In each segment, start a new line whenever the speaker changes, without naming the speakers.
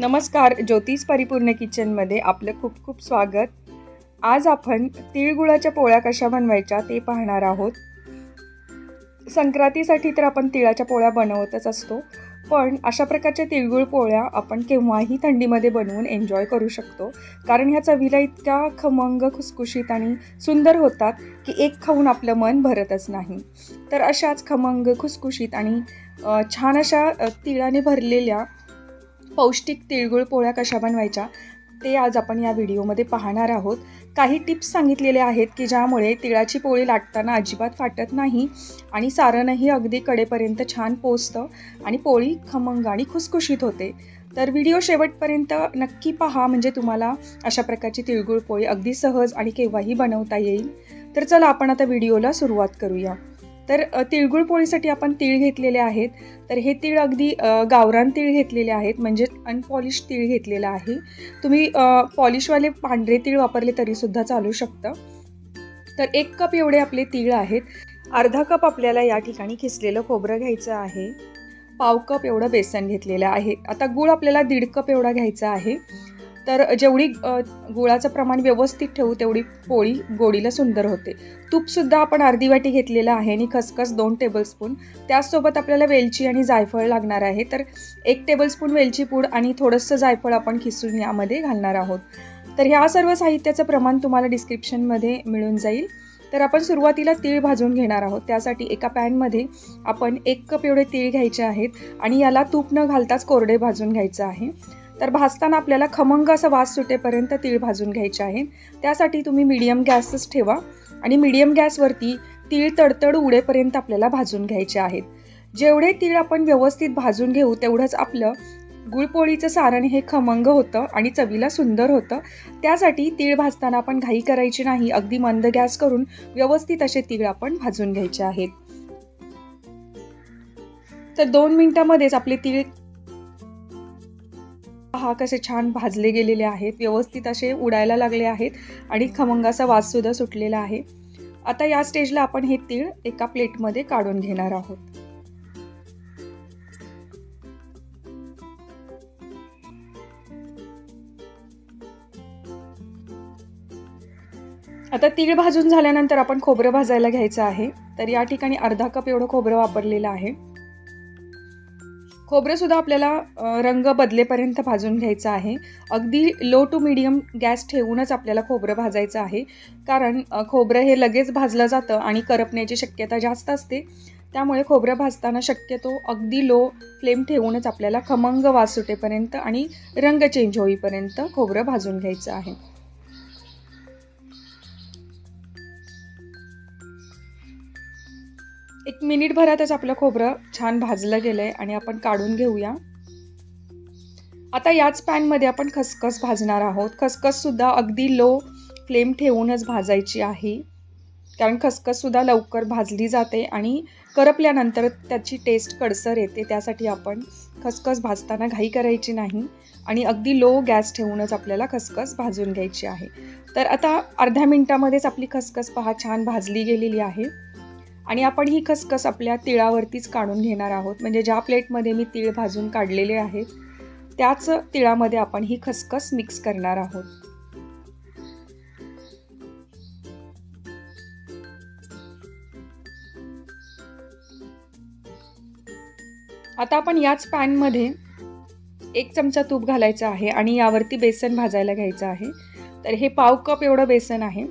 नमस्कार, ज्योतिष परिपूर्ण किचनमध्ये आपलं खूप खूप स्वागत. आज आपण तिळगुळाच्या पोळ्या कशा बनवायच्या ते पाहणार आहोत. संक्रांतीसाठी तर आपण तिळाच्या पोळ्या बनवतच असतो, पण अशा प्रकारच्या तिळगुळ पोळ्या आपण केव्हाही थंडीमध्ये बनवून एन्जॉय करू शकतो. कारण ह्या चवीला इतक्या खमंग, खुसखुशीत आणि सुंदर होतात की एक खाऊन आपलं मन भरतच नाही. तर अशाच खमंग, खुसखुशीत आणि छान अशा तिळाने भरलेल्या पौष्टिक तिळगुळ पोळ्या कशा बनवायच्या ते आज आपण या व्हिडिओमध्ये पाहणार आहोत. काही टिप्स सांगितलेले आहेत की ज्यामुळे तिळाची पोळी लाटताना अजिबात फाटत नाही आणि सारणही अगदी कडेपर्यंत छान पोचतं आणि पोळी खमंग आणि खुसखुशीत होते. तर व्हिडिओ शेवटपर्यंत नक्की पहा, म्हणजे तुम्हाला अशा प्रकारची तिळगुळ पोळी अगदी सहज आणि केव्हाही बनवता येईल. तर चला आपण आता व्हिडिओला सुरुवात करूया. तर तिळगुळ पोळीसाठी आपण तीळ घेतलेले आहेत. तर हे तीळ अगदी गावरान तीळ घेतलेले आहेत, म्हणजे अनपॉलिश तीळ घेतलेलं आहे. तुम्ही पॉलिशवाले पांढरे तीळ वापरले तरीसुद्धा चालू शकतं. तर 1 कप एवढे आपले तीळ आहेत. अर्धा कप आपल्याला या ठिकाणी खिसलेलं खोबरं घ्यायचं आहे. पाव कप एवढं बेसन घेतलेलं आहे. आता गूळ आपल्याला 1.5 कप एवढा घ्यायचा आहे. तर जेवढी गुळाचं प्रमाण व्यवस्थित ठेवू तेवढी पोळी गोडीला सुंदर होते. तूपसुद्धा आपण अर्धी वाटी घेतलेलं आहे आणि खसखस 2 टेबलस्पून. त्याचसोबत आपल्याला वेलची आणि जायफळ लागणार आहे. तर 1 टेबलस्पून वेलची पूड आणि थोडंसं जायफळ आपण खिसून यामध्ये घालणार आहोत. तर ह्या सर्व साहित्याचं प्रमाण तुम्हाला डिस्क्रिप्शनमध्ये मिळून जाईल. तर आपण सुरुवातीला तीळ भाजून घेणार आहोत. त्यासाठी एका पॅनमध्ये आपण 1 कप एवढे तीळ घ्यायचे आहेत आणि याला तूप न घालताच कोरडे भाजून घ्यायचं आहे. तर भाजताना आपल्याला खमंग असा वास सुटेपर्यंत तीळ भाजून घ्यायचे आहे. त्यासाठी तुम्ही मीडियम गॅसच ठेवा आणि मीडियम गॅसवरती तीळ तडतड उडेपर्यंत आपल्याला भाजून घ्यायचे आहेत. जेवढे तीळ आपण व्यवस्थित भाजून घेऊ तेवढंच आपलं गुळपोळीचं सारण हे खमंग होतं आणि चवीला सुंदर होतं. त्यासाठी तीळ भाजताना आपण घाई करायची नाही. अगदी मंद गॅस करून व्यवस्थित असे तीळ आपण भाजून घ्यायचे आहेत. तर 2 मिनिटांमध्येच आपले तीळ कसे छान भाजले गेलेले आहेत, व्यवस्थित असे उडायला लागले आहेत आणि खमंग असा वास सुद्धा सुटलेला आहे. आता या स्टेजला आपण हे तीळ एका प्लेटमध्ये काढून घेणार आहोत. आता तीळ भाजून झाल्यानंतर आपण खोबरं भाजायला घ्यायचं आहे. तर या ठिकाणी अर्धा कप एवढं खोबरं वापरलेलं आहे. खोबरं सुद्धा आपल्याला रंग बदलेपर्यंत भाजून घ्यायचं आहे. अगदी लो टू मीडियम गॅस ठेवूनच आपल्याला खोबरं भाजायचं आहे. कारण खोबरं हे लगेच भाजलं जातं आणि करपण्याची शक्यता जास्त असते. त्यामुळे खोबरं भाजताना शक्यतो अगदी लो फ्लेम ठेवूनच आपल्याला खमंग वास सुटेपर्यंत आणि रंग चेंज होईपर्यंत खोबरं भाजून घ्यायचं आहे. एक मिनिटभरातच आपलं खोबरं छान भाजलं गेलंय आणि आपण काढून घेऊया. आता याच पॅनमध्ये आपण खसखस भाजणार आहोत. खसखस सुद्धा अगदी लो फ्लेम ठेवूनच भाजायची आहे. कारण खसखस सुद्धा लवकर भाजली जाते आणि करपल्यानंतर त्याची टेस्ट कडसर येते. त्यासाठी आपण खसखस भाजताना घाई करायची नाही आणि अगदी लो गॅस ठेवूनच आपल्याला खसखस भाजून घ्यायची आहे. तर आता अर्ध्या मिनिटामध्येच आपली खसखस पहा छान भाजली गेलेली आहे आणि आपण ही खसखस आपल्या तिळावरतीच काढून घेणार आहोत. म्हणजे ज्या प्लेटमध्ये मी तीळ भाजून काढलेले आहेत त्याच तिळामध्ये आपण ही खसखस मिक्स करणार आहोत. आता आपण याच पॅनमध्ये 1 चमचा तूप घालायचं आहे आणि यावरती बेसन भाजायला घ्यायचं आहे. तर हे पाव कप एवढं बेसन आहे.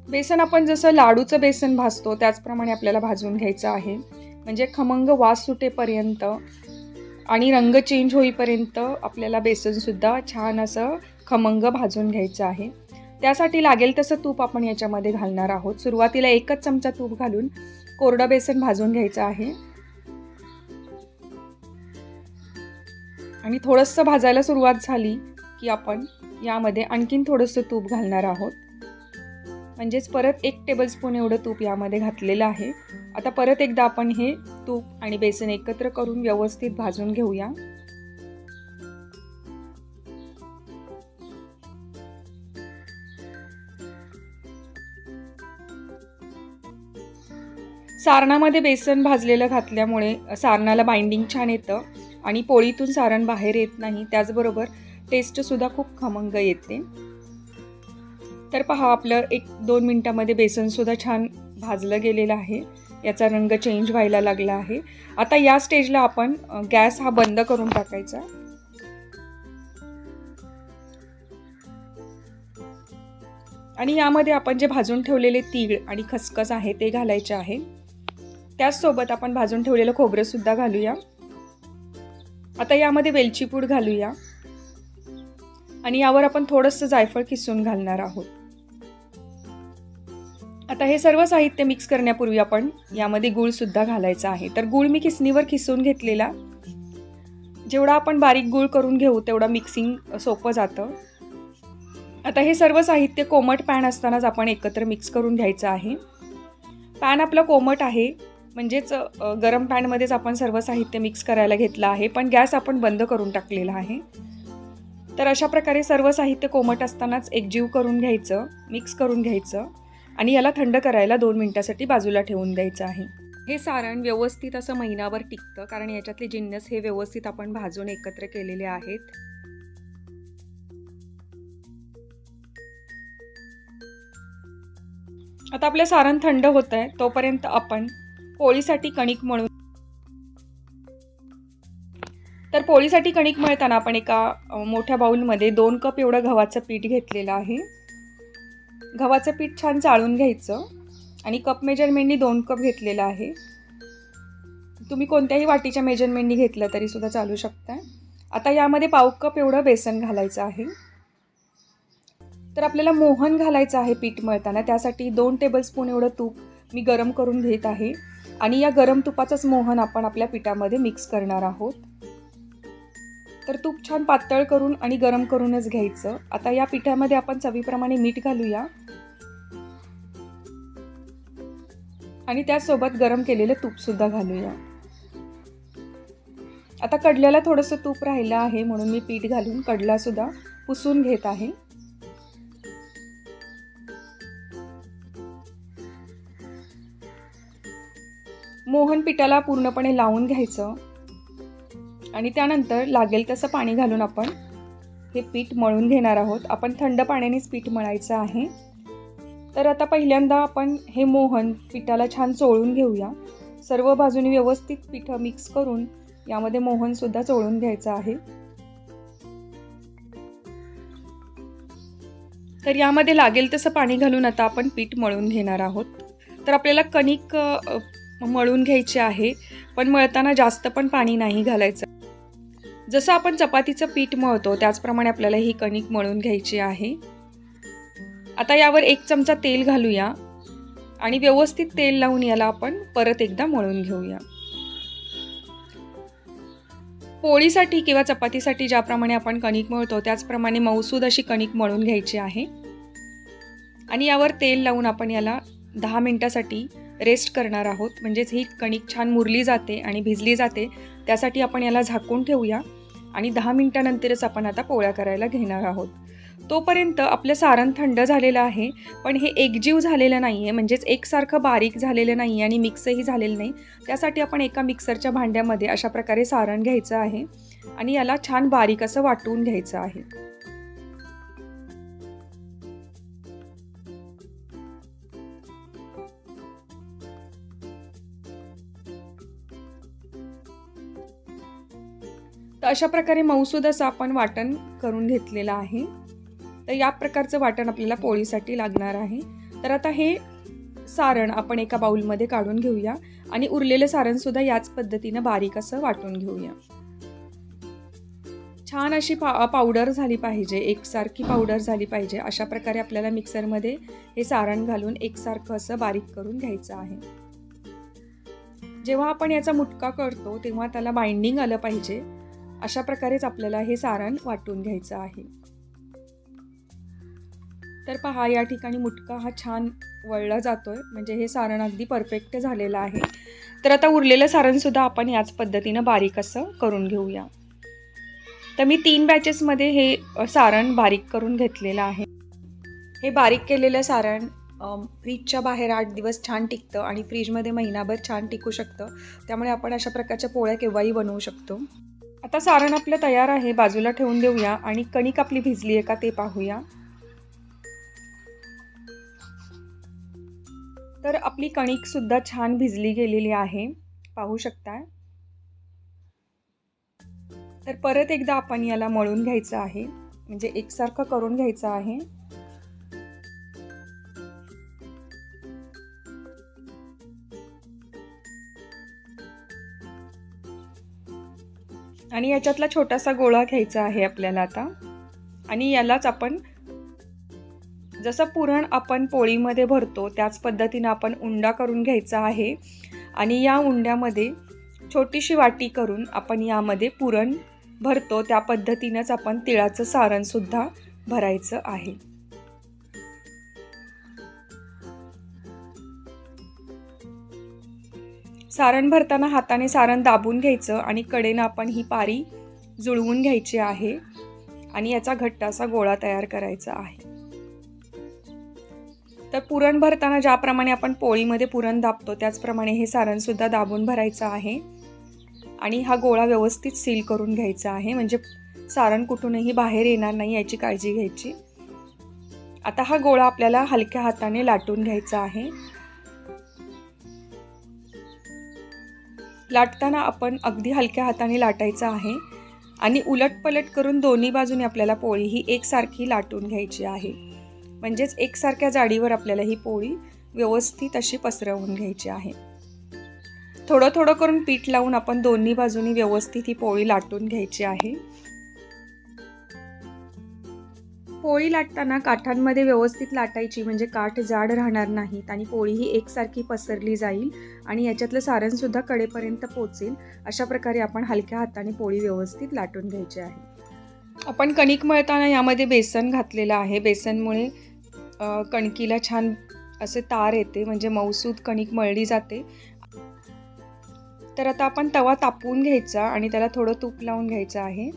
बेसन आपण जसं लाडूचं बेसन भाजतो त्याचप्रमाणे आपल्याला भाजून घ्यायचं आहे. म्हणजे खमंग वास सुटेपर्यंत आणि रंग चेंज होईपर्यंत आपल्याला बेसनसुद्धा छान असं खमंग भाजून घ्यायचं आहे. त्यासाठी लागेल तसं तूप आपण याच्यामध्ये घालणार आहोत. सुरुवातीला 1च चमचा तूप घालून कोरडं बेसन भाजून घ्यायचं आहे आणि थोडंसं भाजायला सुरुवात झाली की आपण यामध्ये आणखीन थोडंसं तूप घालणार आहोत. म्हणजेच परत 1 टेबलस्पून एवढं तूप यामध्ये घातलेलं आहे. आता परत एकदा आपण हे तूप आणि बेसन एकत्र करून व्यवस्थित भाजून घेऊया. सारणामध्ये बेसन भाजलेलं घातल्यामुळे सारणाला बाइंडिंग छान येतं आणि पोळीतून सारण बाहेर येत नाही, त्याचबरोबर टेस्टसुद्धा खूप खमंग येते. तर पहा, आपलं 1-2 मिनटामध्ये बेसनसुद्धा छान भाजलं गेलेलं आहे. याचा रंग चेंज व्हायला लागला आहे. आता या स्टेजला आपण गॅस हा बंद करून टाकायचा. आणि यामध्ये आपण जे भाजून ठेवलेले तीळ आणि खसखस आहे ते घालायचे आहे. त्याचसोबत आपण भाजून ठेवलेलं खोबरंसुद्धा घालूया. आता यामध्ये वेलची पूड घालूया आणि यावर आपण थोडंसं जायफळ किसून घालणार आहोत. आता हे सर्व साहित्य मिक्स करण्यापूर्वी आपण यामध्ये गूळसुद्धा घालायचा आहे. तर गूळ मी किसणीवर किसून घेतलेला. जेवढा आपण बारीक गूळ करून घेऊ तेवढा मिक्सिंग सोपं जातं. आता हे सर्व साहित्य कोमट पॅन असतानाच आपण एकत्र मिक्स करून घ्यायचं आहे. पॅन आपला कोमट आहे, म्हणजेच गरम पॅनमध्येच आपण सर्व साहित्य मिक्स करायला घेतलं आहे, पण गॅस आपण बंद करून टाकलेला आहे. तर अशा प्रकारे सर्व साहित्य कोमट असतानाच एकजीव करून घ्यायचं, मिक्स करून घ्यायचं आणि याला थंड करायला 2 मिनिटासाठी बाजूला ठेवून द्यायचं आहे. हे सारण व्यवस्थित असं महिनाभर टिकतं, कारण याच्यातले जिन्नस हे व्यवस्थित आपण भाजून एकत्र केलेले आहेत. आता आपलं सारण थंड होत आहे, तोपर्यंत आपण पोळीसाठी कणिक मळून. तर पोळीसाठी कणिक मळताना आपण एका मोठ्या बाउलमध्ये 2 कप एवढं गव्हाचं पीठ घेतलेलं आहे. गव्हाचं पीठ छान चाळून घ्यायचं आणि कप मेजरमेंटनी 2 कप घेतलेलं आहे. तुम्ही कोणत्याही वाटीच्या मेजरमेंटनी घेतलं तरी सुद्धा चालू शकता. आता यामध्ये 1/2 कप एवढं बेसन घालायचं आहे. तर आपल्याला मोहन घालायचं आहे पीठ मळताना, त्यासाठी 2 टेबलस्पून एवढं तूप मी गरम करून घेत आहे आणि या गरम तुपाचंच मोहन आपण आपल्या पिठामध्ये मिक्स करणार आहोत. तर तूप छान पातळ करून आणि गरम करूनच घ्यायचं. आता या पिठामध्ये आपण चवीप्रमाणे मीठ घालूया आणि त्यासोबत गरम केलेलं तूपसुद्धा घालूया. आता कडल्याला थोडंसं तूप राहिलं आहे, म्हणून मी पीठ घालून कडलासुद्धा पुसून घेत आहे. मोहन पिठाला पूर्णपणे लावून घ्यायचं आणि त्यानंतर लागेल तसं पाणी घालून आपण हे पीठ मळून घेणार आहोत. आपण थंड पाण्यानेच पीठ मळायचं आहे. तर आता पहिल्यांदा आपण हे मोहन पिठाला छान चोळून घेऊया. सर्व बाजूनी व्यवस्थित पीठ मिक्स करून यामध्ये मोहनसुद्धा चोळून घ्यायचं आहे. तर यामध्ये लागेल तसं पाणी घालून आता आपण पीठ मळून घेणार आहोत. तर आपल्याला कणिक मळून घ्यायची आहे, पण मळताना जास्त पण पाणी नाही घालायचं. जसं आपण चपातीचं पीठ मळतो त्याचप्रमाणे आपल्याला ही कणिक मळून घ्यायची आहे. आता यावर 1 चमचा तेल घालूया आणि व्यवस्थित तेल लावून याला आपण परत एकदा मळून घेऊया. पोळीसाठी किंवा चपातीसाठी ज्याप्रमाणे आपण कणिक मळतो त्याचप्रमाणे मऊसूद अशी कणिक मळून घ्यायची आहे आणि यावर तेल लावून आपण याला 10 मिनिटासाठी रेस्ट करणार आहोत. म्हणजेच ही कणिक छान मुरली जाते आणि भिजली जाते, त्यासाठी आपण याला झाकून ठेवूया आणि 10 मिनिटानंतरच आपण आता पोळ्या करायला घेणार आहोत. तोपर्यंत आपलं सारण थंड झालेलं आहे, पण हे एकजीव झालेलं नाही आहे, म्हणजेच एकसारखं बारीक झालेलं नाही आहे आणि मिक्सही झालेलं नाही. त्यासाठी आपण एका मिक्सरच्या भांड्यामध्ये अशा प्रकारे सारण घ्यायचं आहे आणि याला छान बारीक असं वाटून घ्यायचं आहे. तर अशा प्रकारे मऊसूद असं आपण वाटण करून घेतलेलं आहे. तर या प्रकारचं वाटण आपल्याला पोळीसाठी लागणार आहे. तर आता हे सारण आपण एका बाउलमध्ये काढून घेऊया आणि उरलेलं सारणसुद्धा याच पद्धतीनं बारीक असं वाटून घेऊया. छान अशी पावडर झाली पाहिजे, एकसारखी पावडर झाली पाहिजे. अशा प्रकारे आपल्याला मिक्सरमध्ये हे सारण घालून एकसारखं असं बारीक करून घ्यायचं आहे. जेव्हा आपण याचा मुटका करतो तेव्हा त्याला बाइंडिंग आलं पाहिजे. अशा प्रकारेच आपल्याला हे सारण वाटून घ्यायचं आहे. तर पहा, या ठिकाणी मुटका हा छान वळला जातोय, म्हणजे हे सारण अगदी परफेक्ट झालेलं आहे. तर आता उरलेलं सारणसुद्धा आपण याच पद्धतीनं बारीक असं करून घेऊया. तर मी 3 बॅचेसमध्ये हे सारण बारीक करून घेतलेलं आहे. हे बारीक केलेलं सारण फ्रीजच्या बाहेर 8 दिवस छान टिकतं आणि फ्रीजमध्ये महिनाभर छान टिकू शकतं. त्यामुळे आपण अशा प्रकारच्या पोळ्या केव्हाही बनवू शकतो. आता सारण आपलं तयार आहे, बाजूला ठेवून देऊया आणि कणिक आपली भिजली आहे का ते पाहूया. तर आपली कणिकसुद्धा छान भिजली गेलेली आहे, पाहू शकता. तर परत एकदा आपण याला मळून घ्यायचं आहे, म्हणजे एकसारखं करून घ्यायचं आहे. आणि याच्यातला छोटासा गोळा घ्यायचा आहे आपल्याला आता. आणि यालाच आपण जसं पुरण आपण पोळीमध्ये भरतो त्याच पद्धतीनं आपण उंडा करून घ्यायचा आहे. आणि या उंड्यामध्ये छोटीशी वाटी करून आपण यामध्ये पुरण भरतो त्या पद्धतीनंच आपण तिळाचं सारणसुद्धा भरायचं आहे. सारण भरताना हाताने सारण दाबून घ्यायचं आणि कडेनं आपण ही पारी जुळवून घ्यायची आहे आणि याचा घट्ट असा गोळा तयार करायचा आहे. तर पुरण भरताना ज्याप्रमाणे आपण पोळीमध्ये पुरण दाबतो त्याचप्रमाणे हे सारणसुद्धा दाबून भरायचं आहे आणि हा गोळा व्यवस्थित सील करून घ्यायचा आहे, म्हणजे सारण कुठूनही बाहेर येणार नाही याची काळजी घ्यायची. आता हा गोळा आपल्याला हलक्या हाताने लाटून घ्यायचा आहे. लाटताना आपण अगदी हलक्या हाताने लाटायचं आहे आणि उलटपलट करून दोन्ही बाजूने आपल्याला पोळी ही एकसारखी लाटून घ्यायची आहे, म्हणजेच एकसारख्या जाडीवर आपल्याला ही पोळी व्यवस्थित अशी पसरवून घ्यायची आहे. थोडं थोडं करून पीठ लावून आपण दोन्ही बाजूनी व्यवस्थित ही पोळी लाटून घ्यायची आहे. पोळी लाटताना काठांमध्ये व्यवस्थित लाटायची, म्हणजे काठ जाड राहणार नाहीत आणि पोळी ही एकसारखी पसरली जाईल आणि याच्यातलं सारणसुद्धा कडेपर्यंत पोचेल. अशा प्रकारे आपण हलक्या हाताने पोळी व्यवस्थित लाटून घ्यायची आहे. आपण कणिक मळताना यामध्ये बेसन घातलेलं आहे. बेसनमुळे कणकीला छान असे तार येते, म्हणजे मऊसूद कणिक मळली जाते. तर आता आपण तवा तापवून घ्यायचा आणि त्याला थोडं तूप लावून घ्यायचं आहे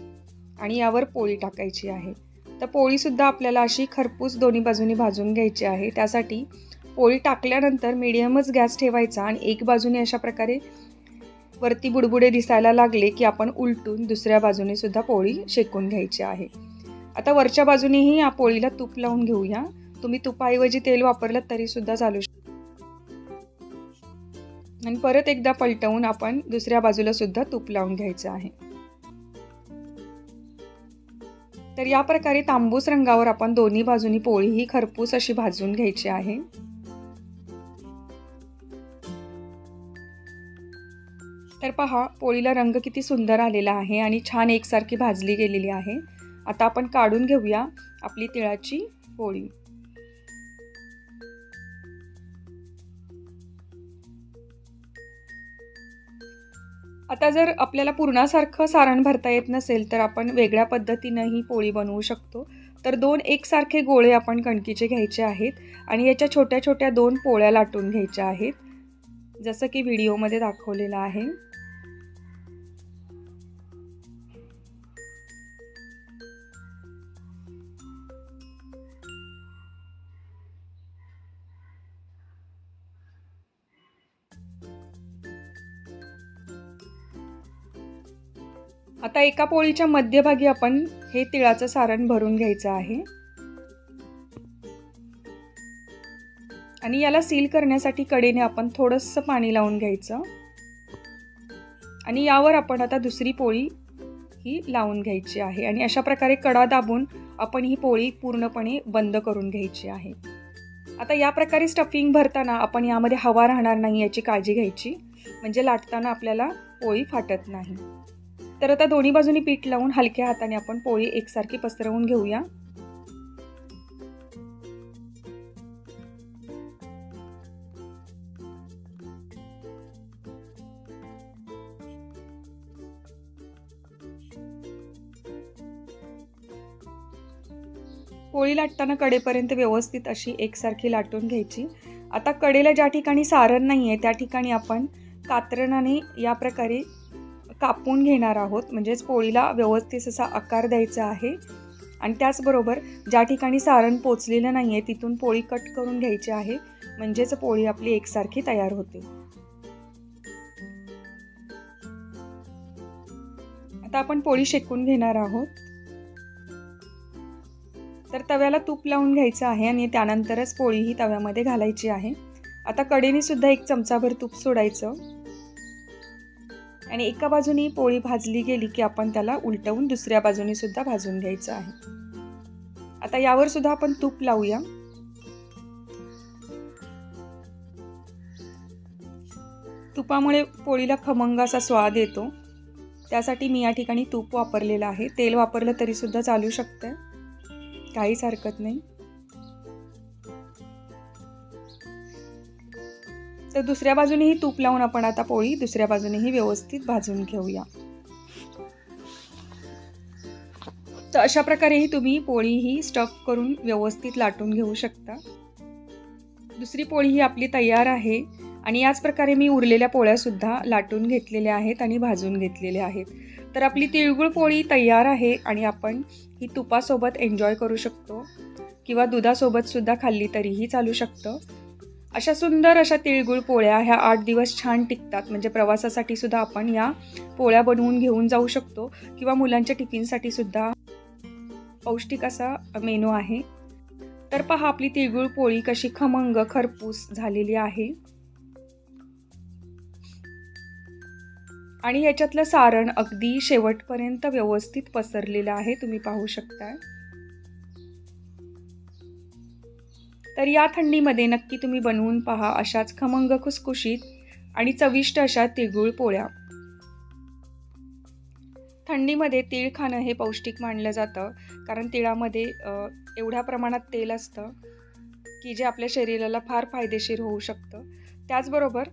आणि यावर पोळी टाकायची आहे. तर पोळीसुद्धा आपल्याला अशी खरपूस दोन्ही बाजूनी भाजून घ्यायची आहे. त्यासाठी पोळी टाकल्यानंतर मीडियमच गॅस ठेवायचा आणि एक बाजूने अशा प्रकारे वरती बुडबुडे दिसायला लागले की आपण उलटून दुसऱ्या बाजूने सुद्धा पोळी शेकून घ्यायची आहे. आता वरच्या बाजूनेही या पोळीला तूप लावून घेऊया. तुम्ही तुपाऐवजी तेल वापरलं तरी सुद्धा चालू शकतं. आणि परत एकदा पलटवून आपण दुसऱ्या बाजूला सुद्धा तूप लावून घ्यायचं आहे. तर या प्रकारे तांबूस रंगावर आपण दोन्ही बाजूनी पोळी ही खरपूस अशी भाजून घ्यायची आहे. तर पहा, पोळीला रंग किती सुंदर आलेला आहे आणि छान एकसारखी भाजली गेलेली आहे. आता आपण काढून घेऊया आपली तिळाची पोळी. आता जर आपल्याला पुरणासारखं सारण भरता येत नसेल तर आपण वेगळ्या पद्धतीनं ही पोळी बनवू शकतो. तर 2 एकसारखे गोळे आपण कणकीचे घ्यायचे आहेत आणि याच्या छोट्या छोट्या 2 पोळ्या लाटून घ्यायच्या आहेत, जसं की व्हिडिओमध्ये दाखवलेलं आहे. आता एका पोळीच्या मध्यभागी आपण हे तिळाचं सारण भरून घ्यायचं आहे आणि याला सील करण्यासाठी कडेने आपण थोडंसं पाणी लावून घ्यायचं आणि यावर आपण आता दुसरी पोळी ही लावून घ्यायची आहे आणि अशा प्रकारे कडा दाबून आपण ही पोळी पूर्णपणे बंद करून घ्यायची आहे. आता या प्रकारे स्टफिंग भरताना आपण यामध्ये हवा राहणार नाही याची काळजी घ्यायची, म्हणजे लाटताना आपल्याला पोळी फाटत नाही. तर आता दोन्ही बाजूनी पीठ लावून हलक्या हाताने आपण पोळी एकसारखी पसरवून घेऊया. पोळी लाटताना कडेपर्यंत व्यवस्थित अशी एकसारखी लाटून घ्यायची. आता कडेला ज्या ठिकाणी सारण नाही आहे त्या ठिकाणी आपण कात्रणाने या प्रकारे कापून घेणार आहोत, म्हणजेच पोळीला व्यवस्थित असा आकार द्यायचा आहे आणि त्याचबरोबर ज्या ठिकाणी सारण पोचलेलं नाही आहे तिथून पोळी कट करून घ्यायची आहे, म्हणजेच पोळी आपली एकसारखी तयार होते. आता आपण पोळी शेकून घेणार आहोत. तर तव्याला तूप लावून घ्यायचं आहे आणि त्यानंतरच पोळी ही तव्यामध्ये घालायची आहे. आता कडेने सुद्धा 1 चमचाभर तूप सोडायचं आणि एका बाजूनी पोळी भाजली गेली की आपण त्याला उलटवून दुसऱ्या बाजूनी सुद्धा भाजून घ्यायचं आहे. आता यावर सुद्धा आपण तूप लावूया. तुपामुळे पोळीला खमंग असा स्वाद येतो, त्यासाठी मी या ठिकाणी तूप वापरलेलं आहे. तेल वापरलं तरी सुद्धा चालू शकतं, काहीच हरकत नाही. तर दुसऱ्या बाजूनेही तूप लावून आपण आता पोळी दुसऱ्या बाजूनेही व्यवस्थित भाजून घेऊया. तर अशा प्रकारेही तुम्ही पोळी ही स्टफ करून व्यवस्थित लाटून घेऊ शकता. दुसरी पोळी ही आपली तयार आहे आणि याच प्रकारे मी उरलेल्या पोळ्या सुद्धा लाटून घेतलेल्या आहेत आणि भाजून घेतलेल्या आहेत. तर आपली तिळगुळ पोळी तयार आहे आणि आपण ही तुपासोबत एन्जॉय करू शकतो किंवा दुधासोबत सुद्धा खाल्ली तरीही चालू शकतं. अशा सुंदर अशा तिळगुळ पोळ्या ह्या 8 दिवस छान टिकतात. म्हणजे प्रवासासाठी सुद्धा आपण या पोळ्या बनवून घेऊन जाऊ शकतो किंवा मुलांच्या टिफिनसाठी सुद्धा पौष्टिक असा मेनू आहे. तर पहा आपली तिळगुळ पोळी कशी खमंग खरपूस झालेली आहे आणि ह्याच्यातलं सारण अगदी शेवटपर्यंत व्यवस्थित पसरलेलं आहे, तुम्ही पाहू शकता. तर या थंडीमध्ये नक्की तुम्ही बनवून पहा अशाच खमंग खुसखुशीत आणि चविष्ट अशा तिळगुळ पोळ्या. थंडीमध्ये तीळ खाणं हे पौष्टिक मानलं जातं, कारण तिळामध्ये एवढ्या प्रमाणात तेल असतं की जे आपल्या शरीराला फार फायदेशीर होऊ शकतं. त्याचबरोबर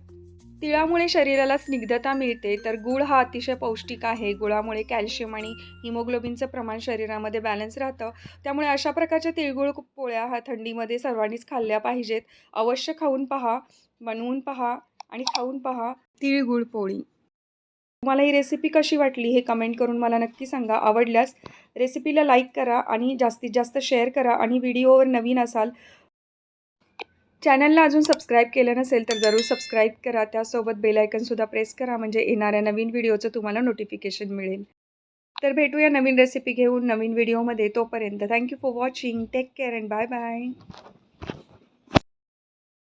तिळामुळे शरीराला स्निग्धता मिळते. तर गूळ हा अतिशय पौष्टिक आहे. गुळामुळे कॅल्शियम आणि हिमोग्लोबिनचं प्रमाण शरीरामध्ये बॅलन्स राहतं. त्यामुळे अशा प्रकारच्या तिळगुळ पोळ्या ह्या थंडीमध्ये सर्वांनीच खाल्ल्या पाहिजेत. अवश्य खाऊन पहा, बनवून पहा आणि खाऊन पहा तिळगुळ पोळी. तुम्हाला ही रेसिपी कशी वाटली हे कमेंट करून मला नक्की सांगा. आवडल्यास रेसिपीला लाईक करा आणि जास्तीत जास्त शेअर करा आणि व्हिडिओवर नवीन असाल, चॅनलला अजून सबस्क्राईब केलं नसेल तर जरूर सबस्क्राईब करा. त्यासोबत बेल आयकॉनसुद्धा प्रेस करा, म्हणजे येणाऱ्या नवीन व्हिडिओचं तुम्हाला नोटिफिकेशन मिळेल. तर भेटूया नवीन रेसिपी घेऊन नवीन व्हिडिओमध्ये. तोपर्यंत thank you for watching. Take care and bye bye.